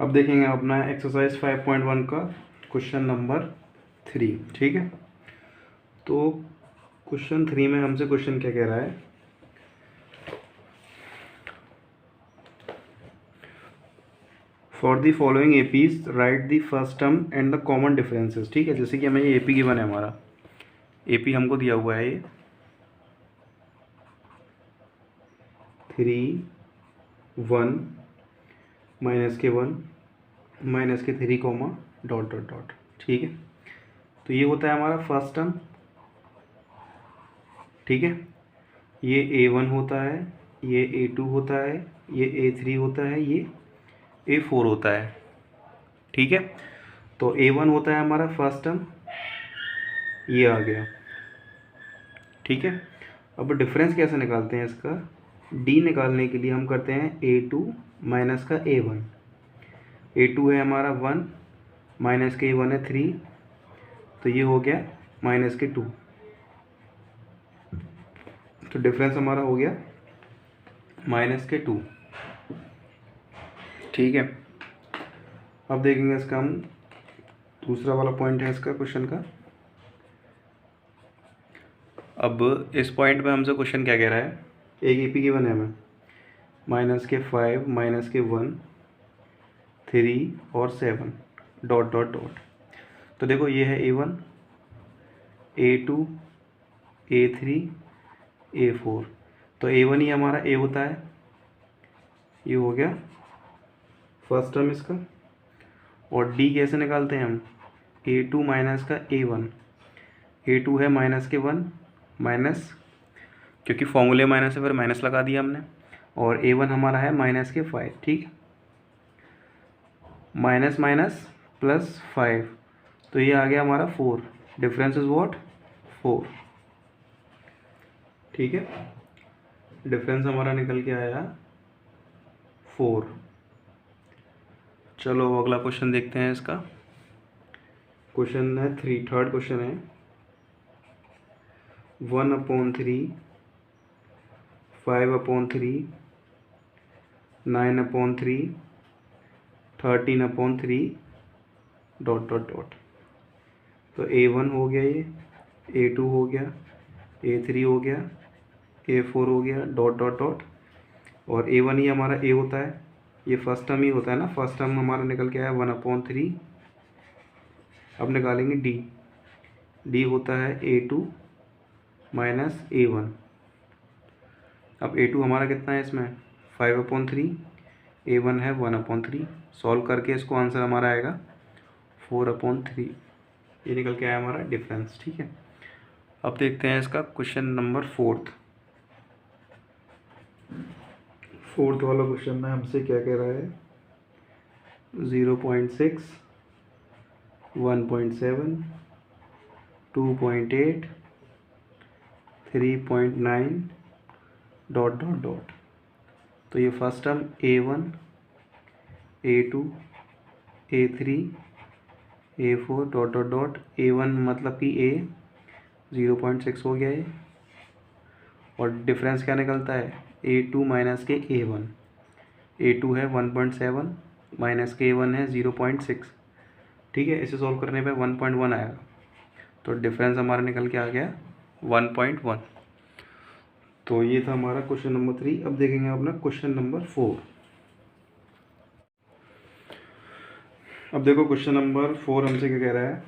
अब देखेंगे अपना एक्सरसाइज 5.1 का क्वेश्चन नंबर 3। ठीक है, तो क्वेश्चन 3 में हमसे क्वेश्चन क्या कह रहा है, for the following APs right the first term and the common differences. ठीक है, जैसे कि हमें ये एपी गिवन है, हमारा एपी हमको दिया हुआ है ये 3 1 -1 -3 कॉमा डॉट डॉट डॉट। ठीक है, तो ये होता है हमारा फर्स्ट टर्म। ठीक है, ये A1 होता है, ये A2 होता है, ये A3 होता है, ये A4 होता है। ठीक है, तो A1 होता है हमारा फर्स्ट टर्म, ये आ गया। ठीक है, अब डिफरेंस कैसे निकालते हैं इसका, D निकालने के लिए हम करते हैं A2 माइनस का A1। A2 है हमारा 1 माइनस के A1 है 3, तो ये हो गया माइनस के 2, तो डिफरेंस हमारा हो गया माइनस के 2। ठीक है, अब देखेंगे इसका हम दूसरा वाला पॉइंट है इसका क्वेश्चन का। अब इस पॉइंट में हमसे क्वेश्चन क्या कह रहा है, एक एपी गिवन है हमें -5 -1 3 और 7 डॉट डॉट डॉट। तो देखो ये है A1 A2 A3 A4, तो A1 ही हमारा A होता है, ये हो गया फर्स्ट टर्म इसका। और D कैसे निकालते हैं हम, A2 माइनस का A1। A2 है माइनस के 1 माइनस, क्योंकि फॉर्मूले माइनस है फिर माइनस लगा दिया हमने, और A1 हमारा है -5। ठीक, माइनस माइनस प्लस 5, तो ये आ गया हमारा 4। Difference is what 4। ठीक है, डिफरेंस हमारा निकल के आया 4। चलो अगला क्वेश्चन देखते हैं इसका। क्वेश्चन है 3, थर्ड क्वेश्चन है 1/3 5/3 9/3 13/3 डॉट डॉट डॉट। तो A1 हो गया, ये A2 हो गया, A3 हो गया, A4 हो गया डॉट डॉट डॉट, और A1 ही हमारा A होता है, ये फर्स्ट टर्म ही होता है ना, फर्स्ट टर्म हमारा निकल के आया 1/3। अब निकालेंगे D होता है A2 माइनस A1। अब A2 हमारा कितना है इसमें 5/3, A1 है 1/3। सॉल्व करके इसको आंसर हमारा आएगा 4/3। ये निकल के आया हमारा डिफरेंस। ठीक है, अब देखते हैं इसका क्वेश्चन नंबर 4। फोर्थ वाला क्वेश्चन में हमसे क्या कह रहा है, 0.6 1.7 2.8 3.9 डॉट डॉट डॉट। तो ये first term A1 A2 A3 A4 dot dot dot. A1 मतलब कि A 0.6 हो गया ये, और डिफरेंस क्या निकलता है A2 माइनस के A1। A2 है 1.7 माइनस के A1 है 0.6। ठीक है, इसे सॉल्व करने पे 1.1 आएगा, तो डिफरेंस हमारा निकल के आ गया 1.1। तो ये था हमारा क्वेश्चन नंबर 3। अब देखेंगे अपना क्वेश्चन नंबर 4। अब देखो क्वेश्चन नंबर 4 हमसे क्या कह रहा है,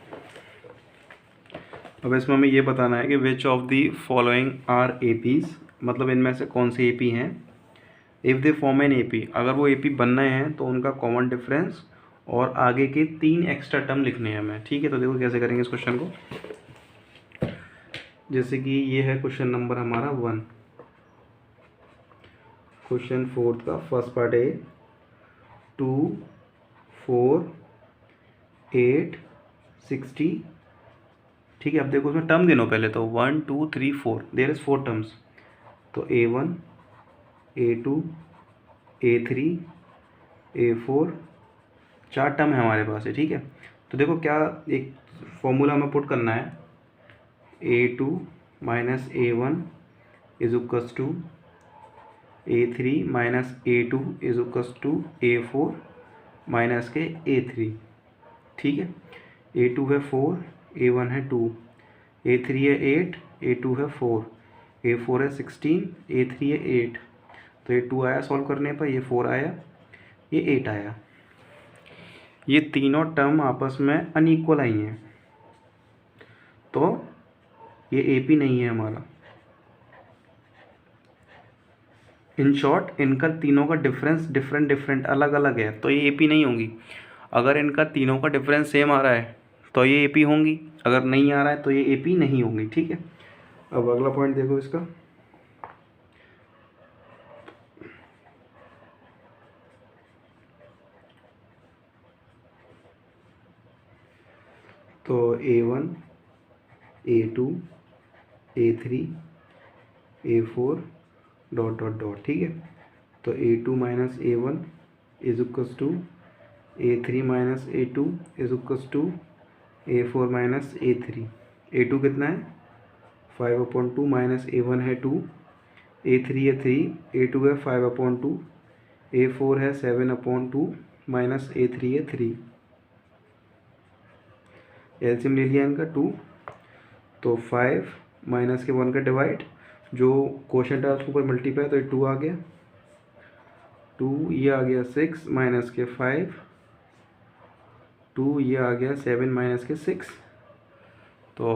अब इसमें हमें ये बताना है कि which of the following are APs, मतलब इनमें से कौन से एपी हैं, if they form an AP, अगर वो एपी बन रहे हैं तो उनका कॉमन डिफरेंस और आगे के 3 एक्स्ट्रा टर्म लिखने हैं हमें। ठीक है, तो देखो कैसे करेंगे इस क्वेश्चन को। जैसे कि ये है क्वेश्चन नंबर हमारा 1, क्वेश्चन 4 का फर्स्ट पार्ट है 2 4 8 60। ठीक है, अब देखो उसमें टर्म गिनो पहले, तो 1 2 3 4, देयर इज 4 टर्म्स। तो A1 A2 A3 A4, 4 term है हमारे पास है। ठीक है, तो देखो क्या एक फॉर्मूला हमें पुट करना है, A2 minus A1 is equals to A3 minus A2 is equals to A4 minus के A3, ठीक है। A2 है 4, A1 है 2, A3 है 8, A2 है 4, A4 है 16, A3 है 8। तो ये 2 आया सॉल्व करने पर, ये 4 आया, ये 8 आया। ये तीनों टर्म आपस में अनइक्वल आई हैं, तो ये AP नहीं है हमारा। इन शॉर्ट इनका तीनों का डिफरेंस डिफरेंट अलग अलग है, तो ये AP नहीं होंगी। अगर इनका तीनों का डिफरेंस सेम आ रहा है तो ये AP होंगी, अगर नहीं आ रहा है तो ये AP नहीं होंगी, ठीक है। अब अगला पॉइंट देखो इसका। तो A1, A2, A3, A4 dot dot dot, ठीक है। तो A2 minus A1 is equals to A3 minus A2 is equals to A4 minus A3। A2 कितना है 5/2 माइनस A1 है 2, A3 है 3, A2 है 5/2, A4 है 7/2 माइनस A3 है 3। एलसीएम ले लिया इनका 2, तो 5 माइनस के 1 का डिवाइड, जो क्वोशंट है उसके ऊपर मल्टीप्लाई, तो ये 2 आ गया, 2 ये आ गया 6 माइनस के 5, 2 ये आ गया 7 माइनस के 6। तो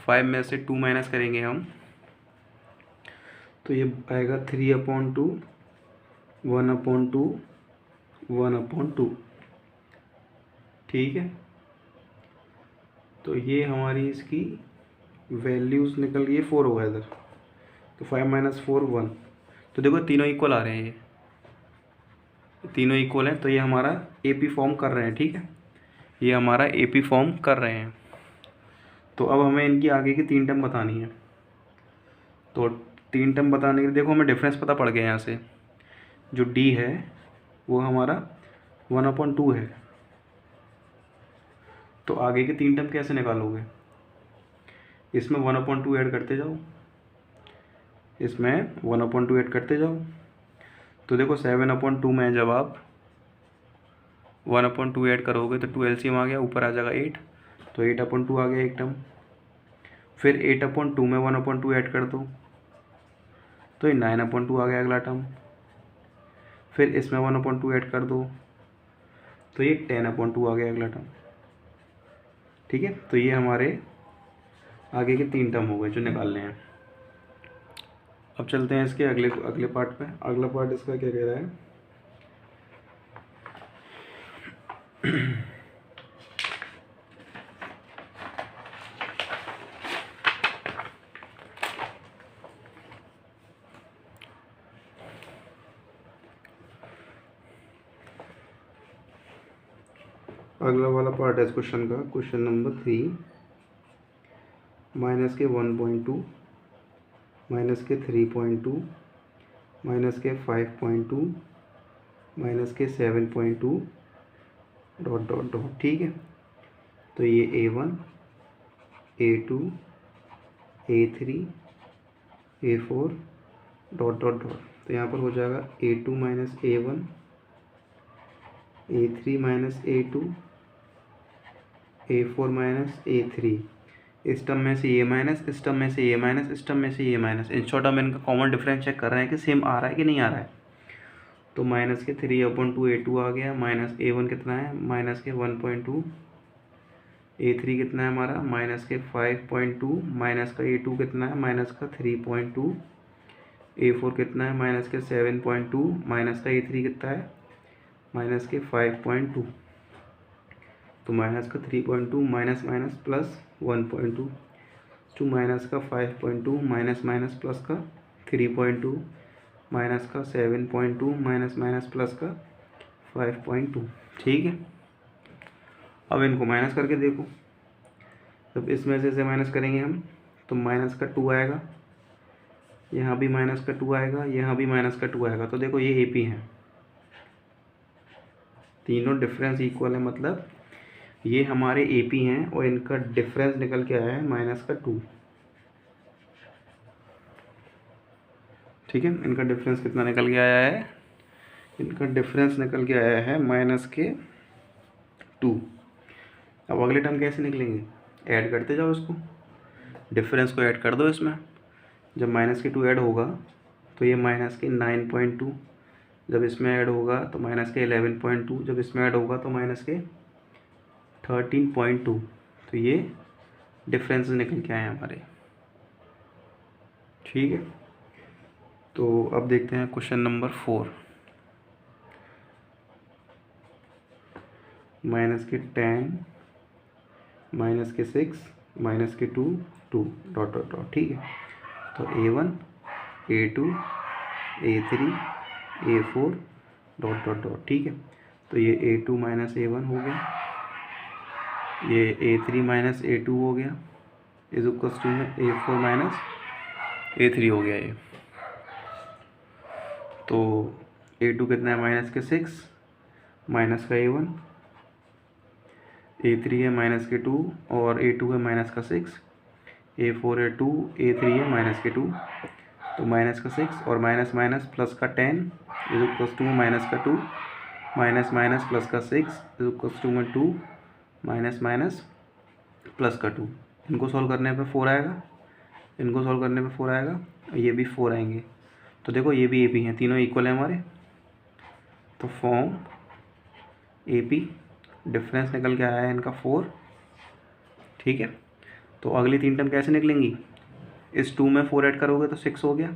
5 में से 2 माइनस करेंगे हम, तो ये आएगा 3/2, 1/2, 1/2, ठीक है। तो ये हमारी इसकी वैल्यूज़ निकल गई, 4 होगा इधर, तो 5 माइनस 4 1। तो देखो तीनों इक्वल आ रहे हैं, ये तीनों इक्वल हैं, तो ये हमारा AP फॉर्म कर रहे हैं, ठीक है। ये हमारा AP फॉर्म कर रहे हैं। तो अब हमें इनकी आगे की 3 टर्म बतानी है। तो 3 टर्म बताने के लिए देखो हमें डिफरेंस पता पड़ गया यहाँ से, जो D है वो हमारा 1/2 है। तो आगे के 3 टर्म कैसे निकालोगे, इसमें 1/2 ऐड करते जाओ, इसमें 1/2 ऐड करते जाओ। तो देखो 7/2 में जब आप 1/2 ऐड करोगे तो 2 LCM आ गया, ऊपर आ जाएगा 8, तो 8/2 आ गया एक टर्म। फिर 8/2 में 1/2 ऐड कर दो, तो ये 9/2 आ गया अगला टर्म। फिर इसमें 1/2 ऐड कर दो, तो ये 10/2 आ गया अगला टर्म, ठीक है। तो ये हमारे आगे के 3 टर्म हो गए जो निकालने हैं। अब चलते हैं इसके अगले पार्ट पे। अगला पार्ट इसका क्या कह रहा है, अगला वाला पार्ट है इस क्वेश्चन का, क्वेश्चन नंबर 3। माइनस के 1.2, माइनस के 3.2, माइनस के 5.2, माइनस के 7.2 डॉट डॉट डॉट, ठीक है। तो ये A1, A2, A3, A4 dot dot dot. तो यहाँ पर हो जाएगा A2 minus A1, A3 minus A2, A4 minus A3। इस टर्म में से ये माइनस, इस टर्म में से ये माइनस, इस टर्म में से ये माइनस। इन शॉर्ट हम इनका कॉमन डिफरेंस चेक कर रहे हैं कि सेम आ रहा है कि नहीं आ रहा है। तो माइनस के 3/2 A2 आ गया, माइनस A1 कितना है माइनस के 1.2, A3 कितना है हमारा माइनस के 5.2, माइनस का A2 कितना है माइनस का 3.2, A4 कितना है माइनस के 7.2, माइनस का A3 कितना है माइनस के 5.2। तो माइनस का 3.2 minus minus plus 1.2 to minus का 5.2 माइनस माइनस प्लस का 3.2 माइनस का 7.2 माइनस माइनस प्लस का 5.2, ठीक है। अब इनको माइनस करके देखो, जब इसमें से माइनस करेंगे हम तो माइनस का 2 आएगा, यहाँ भी माइनस का 2 आएगा, यहाँ भी माइनस का 2 आएगा। तो देखो ये AP हैं, तीनों डिफरेंस इक्वल है, मतलब ये हमारे AP हैं और इनका डिफरेंस निकल के आया है माइनस का 2, ठीक है। इनका डिफरेंस कितना निकल के आया है, इनका डिफरेंस निकल के आया है माइनस के 2। अब अगले टर्म कैसे निकलेंगे, ऐड करते जाओ इसको, डिफरेंस को ऐड कर दो इसमें। जब माइनस के 2 ऐड होगा तो ये माइनस के 9.2, जब इसमें ऐड होगा तो माइनस के 11.2, जब इसमें ऐड होगा तो माइनस के 13.2। तो ये डिफरेंस निकल के आए हमारे। ठीक है, तो अब देखते हैं क्वेश्चन नंबर 4। माइनस के 10, माइनस के 6, माइनस के 2, 2 डॉट डॉट डॉट। ठीक है, तो A1, A2, A3, A4 dot dot dot. ठीक है, तो ये A2 माइनस A1 हो गया, ये A3 माइनस A2 हो गया, इज इक्वल्स टू में A4 माइनस A3 हो गया ये। तो A2 कितना है, माइनस के 6, माइनस का A1, A3 है माइनस के 2 और A2 है माइनस का 6, A4 है 2, A3 है माइनस के 2। तो माइनस का 6 और माइनस माइनस प्लस का 10 इज इक्वल्स टू माइनस का 2, माइनस माइनस प्लस का 6 इज इक्वल्स टू में 2, माइनस माइनस प्लस का 2। इनको सॉल्व करने पे 4 आएगा, इनको सॉल्व करने पे 4 आएगा, ये भी 4 आएंगे। तो देखो ये भी हैं, तीनों इक्वल हैं हमारे, तो फॉर्म AP, डिफरेंस निकल के आया है इनका 4। ठीक है, तो अगली 3 टर्म कैसे निकलेंगी, इस 2 में 4 ऐड करोगे तो 6 हो गया,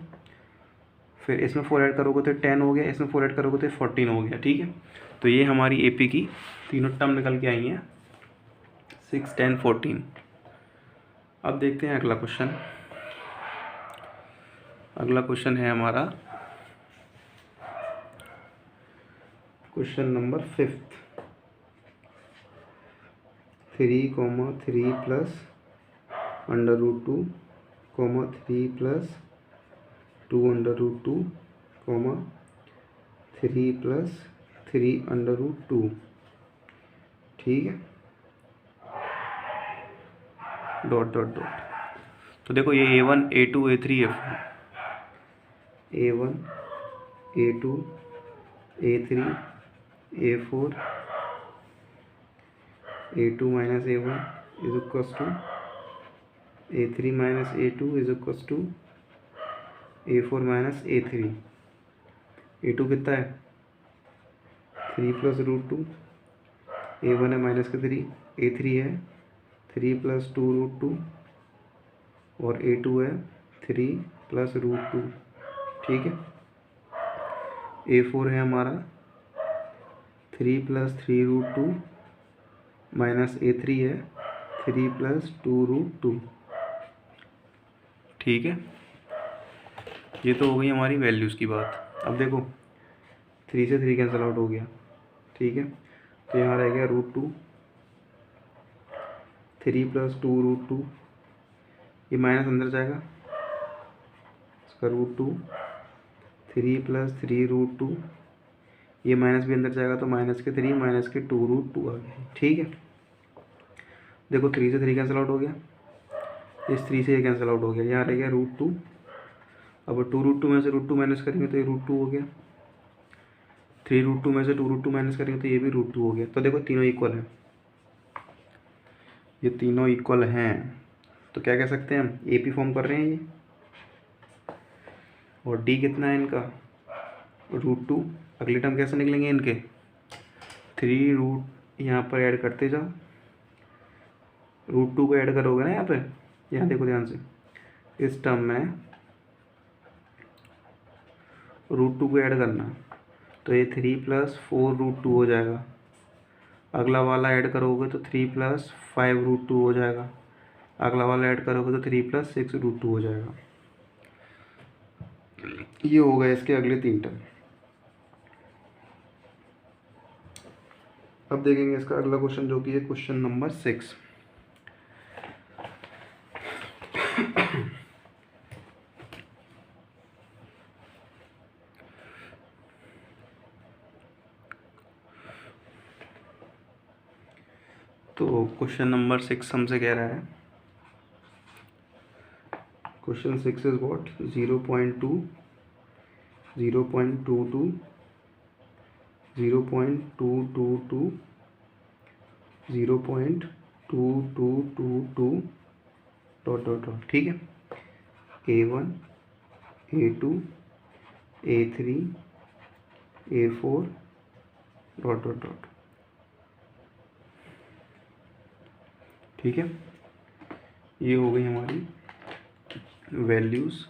फिर इसमें 4 ऐड करोगे तो 10 हो गया, इसमें 4 ऐड करोगे तो 14 हो गया। ठीक है, तो ये हमारी AP की तीनों टर्म निकल के आई हैं, 6, 10, 14। अब देखते हैं अगला क्वेश्चन। अगला क्वेश्चन है हमारा question number 5। 3, 3 plus √2, 3 plus 2 √2, 3 plus 3 √2। ठीक है, डॉट डॉट डॉट। तो देखो ये A1, A2, A3, A4, A1, A2, A3, A4, A2 minus A1 is equals to A3 minus A2 is equals to A4 minus A3। A2 कितना है, 3 plus √2, A1 है minus का 3, A3 है 3 plus 2 √2 और A2 है 3 प्लस √2। ठीक है, A4 है हमारा 3 प्लस 3 √2 माइनस A3 है 3 प्लस 2 √2। ठीक है, ये तो हो गई हमारी वैल्यूज़ की बात। अब देखो 3 से 3 कैंसिल आउट हो गया। ठीक है, तो यहाँ रह गया √2, 3 प्लस 2 √2, ये माइनस अंदर जाएगा, इसका √2, 3 प्लस 3 √2, ये माइनस भी अंदर जाएगा तो माइनस के 3 माइनस के 2 √2 आ गया। ठीक है, देखो 3 से 3 कैंसिल आउट हो गया, इस 3 से ये कैंसिल आउट हो गया, यहाँ रह गया √2। अब 2 √2 में से √2 माइनस करेंगे तो ये √2 हो गया, 3 √2 में से 2 √2 माइनस करेंगे तो ये भी √2 हो गया। तो देखो तीनों इक्वल हैं, ये तीनों इक्वल हैं, तो क्या कह सकते हैं हम, AP फॉर्म कर रहे हैं ये। और D कितना है इनका, √2। अगले टर्म कैसे निकलेंगे इनके, 3 यहाँ पर ऐड करते जाओ, √2 को ऐड करोगे ना यहाँ पे, यहाँ देखो ध्यान से, इस टर्म में √2 को ऐड करना, तो ये 3 प्लस 4 √2 हो जाएगा। अगला वाला ऐड करोगे तो 3 प्लस 5 √2 हो जाएगा। अगला वाला ऐड करोगे तो 3 प्लस 6 √2 हो जाएगा। ये हो गए इसके अगले 3 टर्म। अब देखेंगे इसका अगला क्वेश्चन जो कि है क्वेश्चन नंबर 6। तो क्वेश्चन नंबर 6 हमसे कह रहा है, question 6 is what, 0.2, 0.22, 0.222, 0.2222 dot dot dot, ठीक है। A1 A2 A3 A4 dot dot dot, ठीक है। ये हो गई हमारी वैल्यूज़।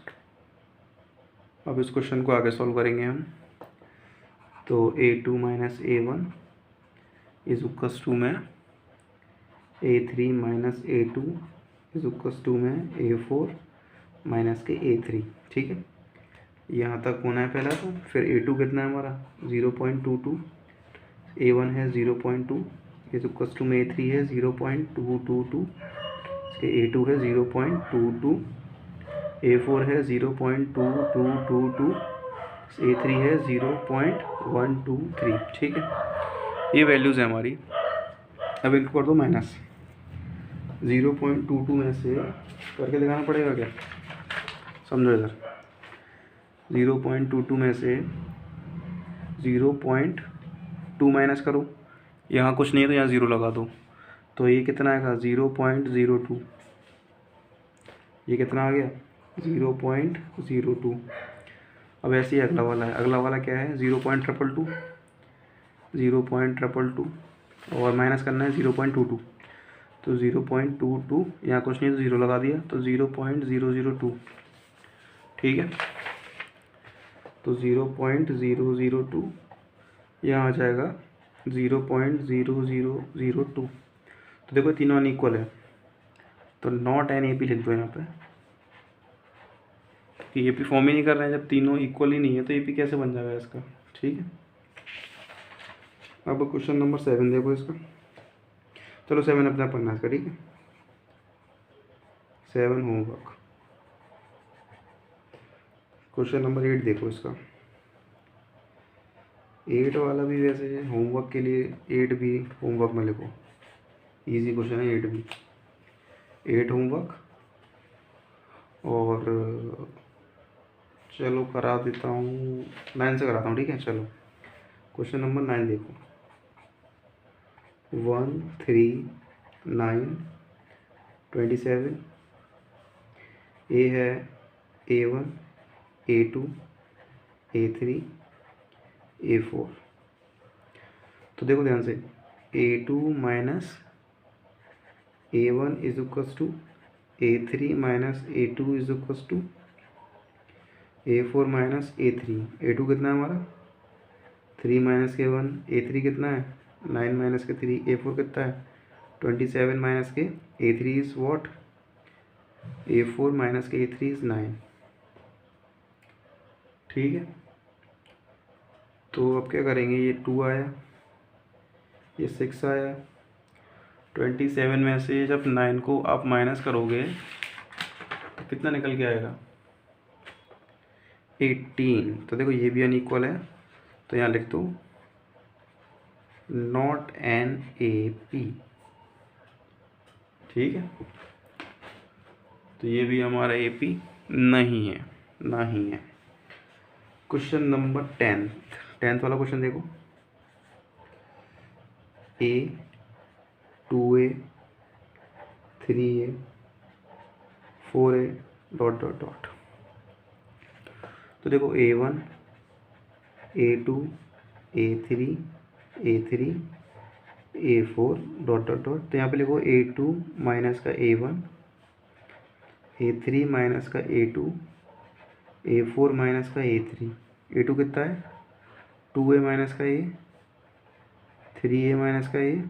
अब इस क्वेश्चन को आगे सॉल्व करेंगे हम। तो A2 minus A1 is equals to में A3 minus A2 is equals to में A4 माइनस के A3, ठीक है। यहाँ तक होना है पहला। तो फिर A2 कितना है हमारा 0.22, A1 है 0.2 इज इक्वल्स टू में A3 है 0.222, A2 है 0.22, A4 है 0.2222, A3 है 0.123, ठीक है। ये वैल्यूज़ है हमारी। अब इनको कर दो माइनस। 0.22 में से करके दिखाना पड़ेगा क्या, समझो इधर। 0.22 में से 0.2 माइनस करो, यहाँ कुछ नहीं है तो यहाँ 0 लगा दो, तो ये कितना आएगा 0.02। ये कितना आ गया 0.02। अब ऐसे ही अगला वाला है। अगला वाला क्या है 0.222, 0.222 और माइनस करना है 0.22। तो 0.22 यहाँ कुछ नहीं तो 0 लगा दिया, तो 0.002, ठीक है। तो 0.002 यहाँ आ जाएगा 0.0002। तो देखो तीनों अनइक्वल है, तो नॉट एन AP लिख दो यहाँ पे कि AP फॉर्म ही नहीं कर रहे हैं। जब तीनों इक्वल ही नहीं है तो AP कैसे बन जाएगा इसका, ठीक है। अब क्वेश्चन नंबर 7 देखो इसका। चलो 7 अपना पढ़ना है इसका, ठीक है। 7 होमवर्क। क्वेश्चन नंबर 8 देखो इसका। 8 वाला भी वैसे होमवर्क के लिए 8 भी होमवर्क में लिखो, इजी क्वेश्चन है 8 भी। 8 होमवर्क। और चलो करा देता हूँ 9 से कराता हूँ, ठीक है। चलो क्वेश्चन नंबर 9 देखो। 1 3 9 27। ए है A1 A2 A3 A4। तो देखो ध्यान से, A2 minus A1 is equals to A3 minus A2 is equals to A4 minus A3। A2 कितना है हमारा 3 माइनस के 1, A3 कितना है 9 माइनस के 3, A4 कितना है 27 माइनस के A3 is what, A4 minus के A3 इज़ 9, ठीक है। तो अब क्या करेंगे, ये 2 आया, ये 6 आया। 27 में से जब 9 को आप माइनस करोगे तो कितना निकल के आएगा 18। तो देखो ये भी अनइक्वल है, तो यहाँ लिख दो नॉट एन AP, ठीक है। तो ये भी हमारा AP नहीं है, नहीं है। क्वेश्चन नंबर 10th वाला क्वेश्चन देखो। A 2A 3A 4A dot dot dot. तो देखो A1 A2 A3 A3 A4 dot dot dot. तो यहाँ पे लिखो A2 माइनस का A1, A3 माइनस का A2, A4 माइनस का A3। A2 कितना है 2A माइनस का A, 3A माइनस का A,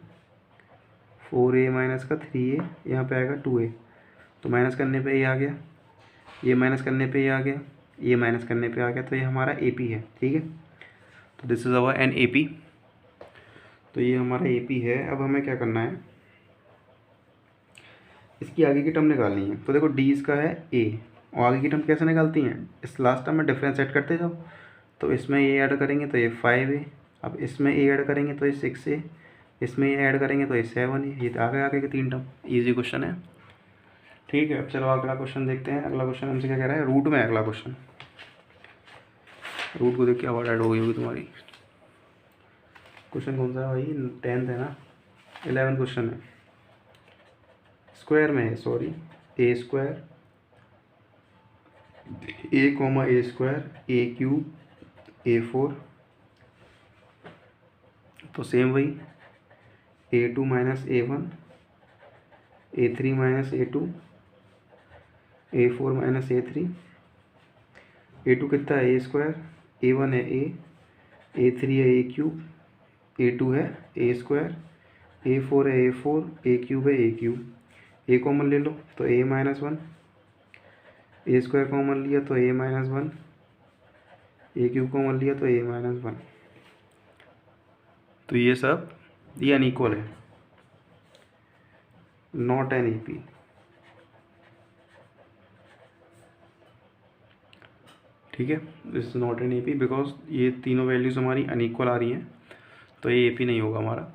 4A माइनस का 3A, यहाँ पे आएगा 2A। तो माइनस करने पे ये आ गया, ये माइनस करने पे ये आ गया, ये माइनस करने पे आ गया, तो ये हमारा AP है, ठीक है। तो this is our an AP। तो ये हमारा AP है। अब हमें क्या करना है, इसकी आगे की टर्म निकालनी है। तो देखो D इसका है A, और आगे की टर्म कैसे निकालती हैं, इस लास्ट टर्म में डिफरेंस ऐड करते जाओ। तो इसमें ये ऐड करेंगे तो ये 5A, अब इसमें A ऐड करेंगे तो ये 6A, इसमें ये ऐड करेंगे तो ये 7A। ये आगे के 3 टर्म, ईजी क्वेश्चन है, ठीक है। अब चलो अगला क्वेश्चन देखते हैं। अगला क्वेश्चन हमसे क्या कह रहा है, रूट में है अगला क्वेश्चन। रूट को देख के आवाज़ ऐड हो गई होगी तुम्हारी। क्वेश्चन कौन सा है भाई, 10th है ना। 11 क्वेश्चन है, स्क्वायर में है, sorry, A square A comma A square A cube A four, तो सेम वही A two minus A one A three minus A two A four minus A three, A two कितना है ए square, ए one है ए three है ए cube, A to है ए square, ए four है ए four, ए cube है ए cube, ए common ले लो तो ए माइनस वन, ए square common लिया तो ए माइनस वन, ए क्यूब कॉमन लिया तो ए माइनस वन, तो ये सब ये अनइक्वल है, नॉट एन ईपी। ठीक है, this is not an AP because ये तीनों वैल्यूज हमारी अनइक्वल आ रही हैं, तो ये एपी नहीं होगा हमारा।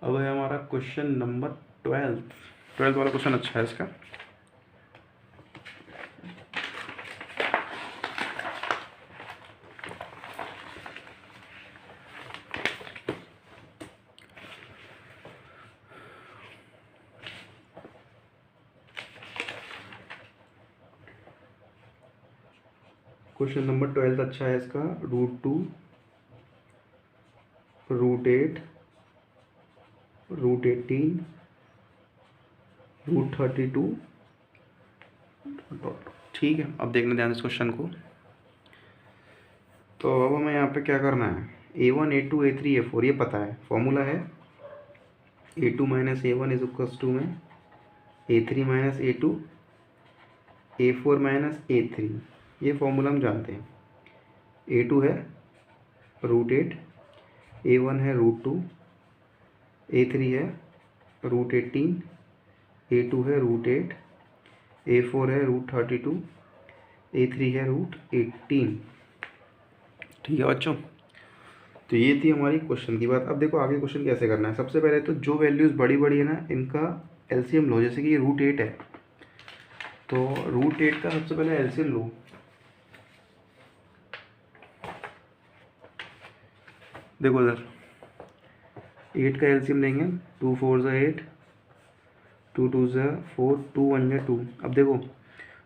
अब है हमारा क्वेश्चन नंबर 12 वाला क्वेश्चन अच्छा है इसका। क्वेश्चन नंबर 12 अच्छा है इसका। √2 √8 √18 √32। ठीक है, अब देखना ध्यान इस क्वेश्चन को। तो अब हमें यहाँ पे क्या करना है, A1 A2 A3 A4 ये पता है, फॉर्मूला है A2 minus A1 is equals to में A3 minus A2 A4 minus A3, ये फॉर्मूला हम जानते हैं। A2 है √8, A1 है √2, A3 है √18, A2 है √8, A4 है √32, A3 है √18। ठीक है बच्चों, तो ये थी हमारी क्वेश्चन की बात। अब देखो आगे क्वेश्चन कैसे करना है। सबसे पहले तो जो वैल्यूज़ बड़ी बड़ी है ना, इनका एलसीएम लो। जैसे कि ये √8 है, तो √8 का सबसे पहले एलसीएम लो। देखो इधर 8 का एलसीएम लेंगे, 2 4 ज़ा 8, 2 2 ज़ा 4, 2 1 ज़ा 2। अब देखो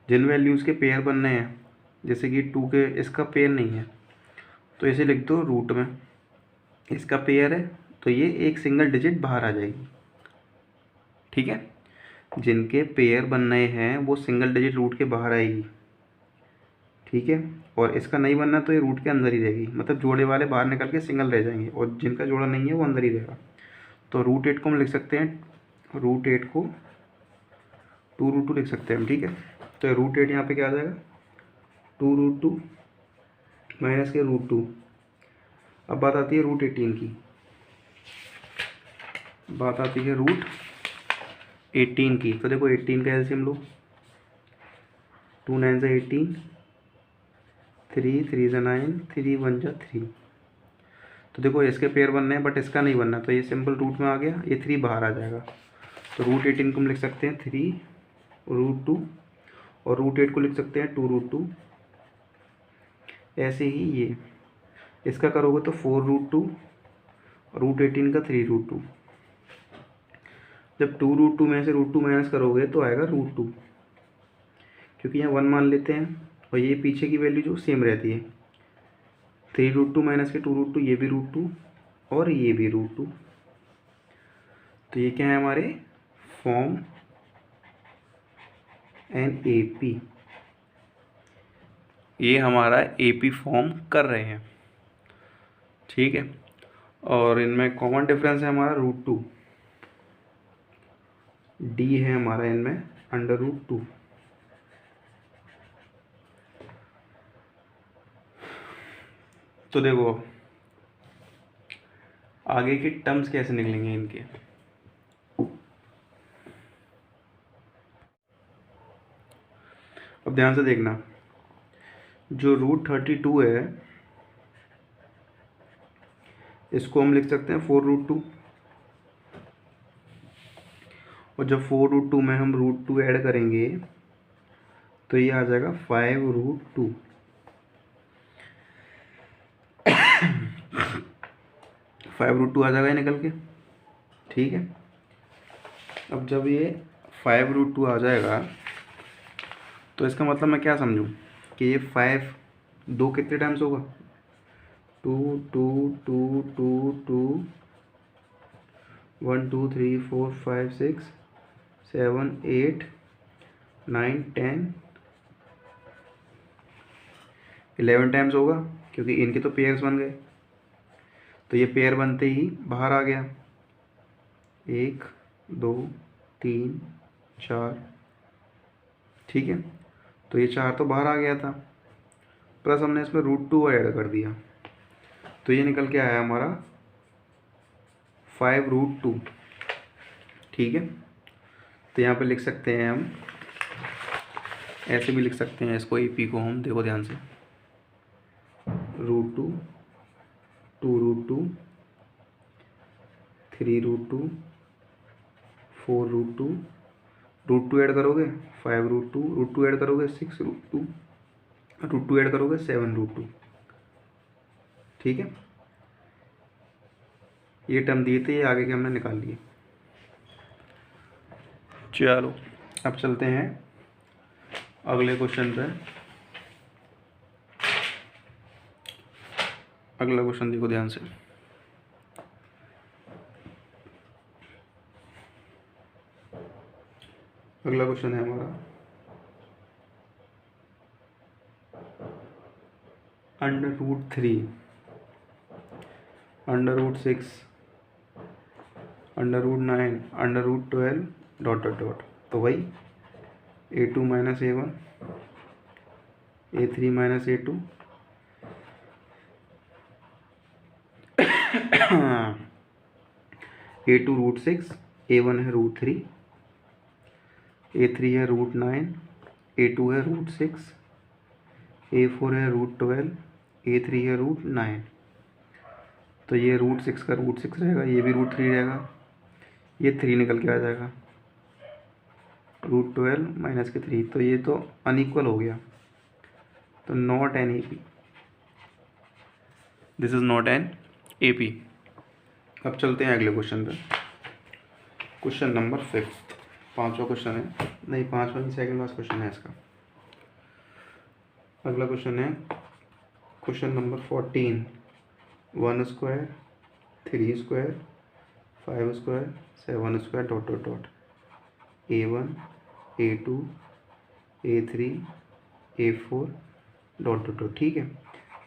जिन वैल्यूज़ के पेयर बनने हैं, जैसे कि 2 के इसका पेयर नहीं है तो इसे लिख दो रूट में, इसका पेयर है तो ये एक सिंगल डिजिट बाहर आ जाएगी। ठीक है, जिनके पेयर बनने हैं वो सिंगल डिजिट रूट के बाहर आएगी। ठीक है, और इसका नहीं बनना तो ये रूट के अंदर ही रहेगी, मतलब जोड़े वाले बाहर निकल के सिंगल रह जाएंगे और जिनका जोड़ा नहीं है वो अंदर ही रहेगा। तो √8 को हम लिख सकते हैं, √8 को 2√2 लिख सकते हैं हम। ठीक है, तो √8 यहाँ पे क्या आ जाएगा, 2√2 माइनस के √2। अब बात आती है √18 की, बात आती है √18 की। तो देखो 18 का एलसीएम लो, 2 9 ज़ा 18, 3 3 ज़ा 9, 3 1 ज़ा 3। तो देखो इसके पेयर बनने हैं बट इसका नहीं बनना, तो ये सिंपल रूट में आ गया, ये 3 बाहर आ जाएगा। तो √18 को हम लिख सकते हैं 3√2 और √8 को लिख सकते हैं 2√2। ऐसे ही ये इसका करोगे तो 4√2 और √18 का 3√2। जब 2√2 में से √2 माइनस करोगे तो आएगा √2, क्योंकि यहाँ 1 मान लेते हैं और ये पीछे की वैल्यू जो सेम रहती है। 3√2 माइनस के 2√2, ये भी √2 और ये भी √2। तो ये क्या है हमारे फॉर्म एन ए पी, ये हमारा एपी फॉर्म कर रहे हैं। ठीक है, और इनमें कॉमन डिफरेंस है हमारा √2, डी है हमारा इनमें √2। तो देखो आगे की टर्म्स कैसे निकलेंगे इनके। अब ध्यान से देखना, जो √32 है इसको हम लिख सकते हैं 4√2, और जब 4√2 में हम √2 ऐड करेंगे तो ये आ जाएगा 5√2। 5√2 आ जाएगा निकल के। ठीक है। अब जब ये 5√2 आ जाएगा तो इसका मतलब मैं क्या समझूँ कि ये 5 दो कितने टाइम्स होगा, 2 2 2 2 2 1 2 3 4 5 6 7 8 9 10 11 टाइम्स होगा, क्योंकि इनके तो पेयर्स बन गए। तो ये पेयर बनते ही बाहर आ गया, 1 2 3 4, ठीक है। तो ये 4 तो बाहर आ गया था, प्लस हमने इसमें √2 ऐड कर दिया, तो ये निकल के आया हमारा 5√2, ठीक है। तो यहाँ पे लिख सकते हैं हम, ऐसे भी लिख सकते हैं इसको, AP को हम, देखो ध्यान से, √2 2√2 3√2 4√2, √2 ऐड करोगे 5√2, √2 ऐड करोगे 6√2, √2 ऐड करोगे 7√2, ठीक है। ये टर्म दिए थे, ये आगे के हमने निकाल लिए। चलो अब चलते हैं अगले क्वेश्चन पे। अगला क्वेश्चन देखो ध्यान से, अगला क्वेश्चन है हमारा √3, √6, √9, √12 ... तो वही A2 - A1, A3 - A2, A2 √6, A1 है √3, A3 है √9, A2 है √6, A4 है √12, A3 है √9। तो ये √6 का √6 रहेगा, ये भी √3 रहेगा, ये 3 निकल के आ जाएगा, √12 माइनस के 3, तो ये तो अनइक्वल हो गया, तो not an AP, this is not N AP। अब चलते हैं अगले क्वेश्चन पे, क्वेश्चन नंबर 5, पाँचवा क्वेश्चन है, नहीं पाँचवा नहीं, सेकंड लास्ट क्वेश्चन है इसका। अगला क्वेश्चन है question number 14, 1 square 3 square 5 square 7 square ... A1 A2 A3 A4 ... ठीक है।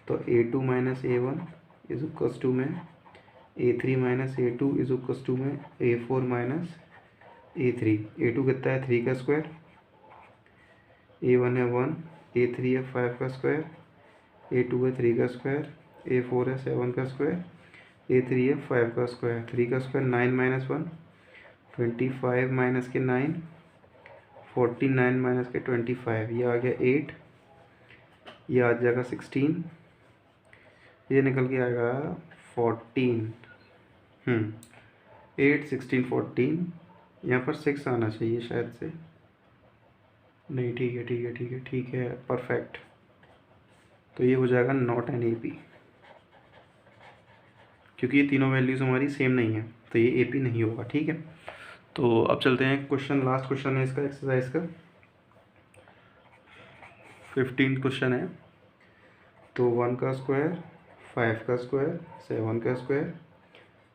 तो A2 - A1 is equals to में A3 - A2 is equals to में A4 - A3। A2 कितना है 3 का स्क्वायर, A1 है 1, A3 है 5 का स्क्वायर, A2 है 3 का स्क्वायर, A4 है 7 का स्क्वायर, A3 है 5 का स्क्वायर। 3 का स्क्वायर 9 - 1 25 माइनस के 9 49 माइनस के 25, ये आ गया 8, ये आ जाएगा 16, ये निकल के आएगा 14। 8 16 14, यहाँ पर 6 आना चाहिए शायद से, नहीं ठीक है ठीक है ठीक है ठीक है, परफेक्ट। तो ये हो जाएगा नॉट एन AP, क्योंकि ये तीनों वैल्यूज़ हमारी सेम नहीं है, तो ये AP नहीं होगा, ठीक है। तो अब चलते हैं क्वेश्चन, लास्ट क्वेश्चन है इसका, एक्सरसाइज का 15 क्वेश्चन है। तो 1 का स्क्वायर 5 का स्क्वायर 7 का स्क्वायर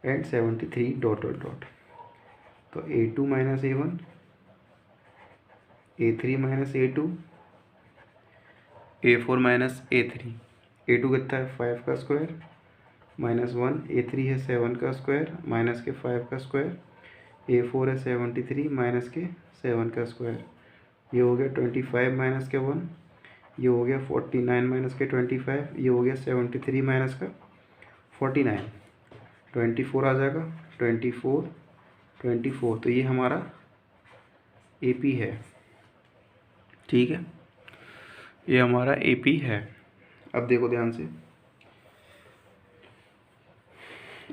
एंड 73 ... तो A2 - A1 A3 - A2 A4 - A3। A2 कितना है 5 का स्क्वायर -1, A3 है 7 का स्क्वायर माइनस के 5 का स्क्वायर, A4 है 73 माइनस के 7 का स्क्वायर, ये हो गया 25 माइनस के 1, ये हो गया 49 माइनस के 25, ये हो गया 73 माइनस का 49, 24 आ जाएगा, 24 तो ये हमारा AP है, ठीक है, ये हमारा AP है। अब देखो ध्यान से,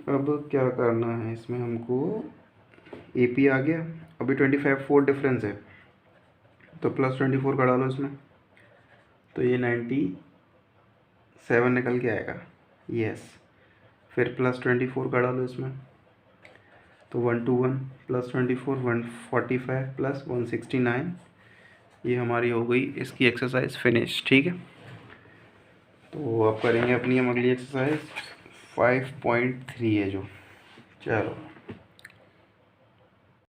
अब क्या करना है इसमें हमको, AP आ गया, अभी 25 4 डिफरेंस है, तो +24 का डालो इसमें, तो ये 97 निकल के आएगा, यस। फिर +24 का डालो इसमें, तो 121 प्लस 24 145 प्लस 169, ये हमारी हो गई इसकी एक्सरसाइज फिनिश। ठीक है, तो अब करेंगे अपनी हम अगली एक्सरसाइज 5.3 है जो। चलो।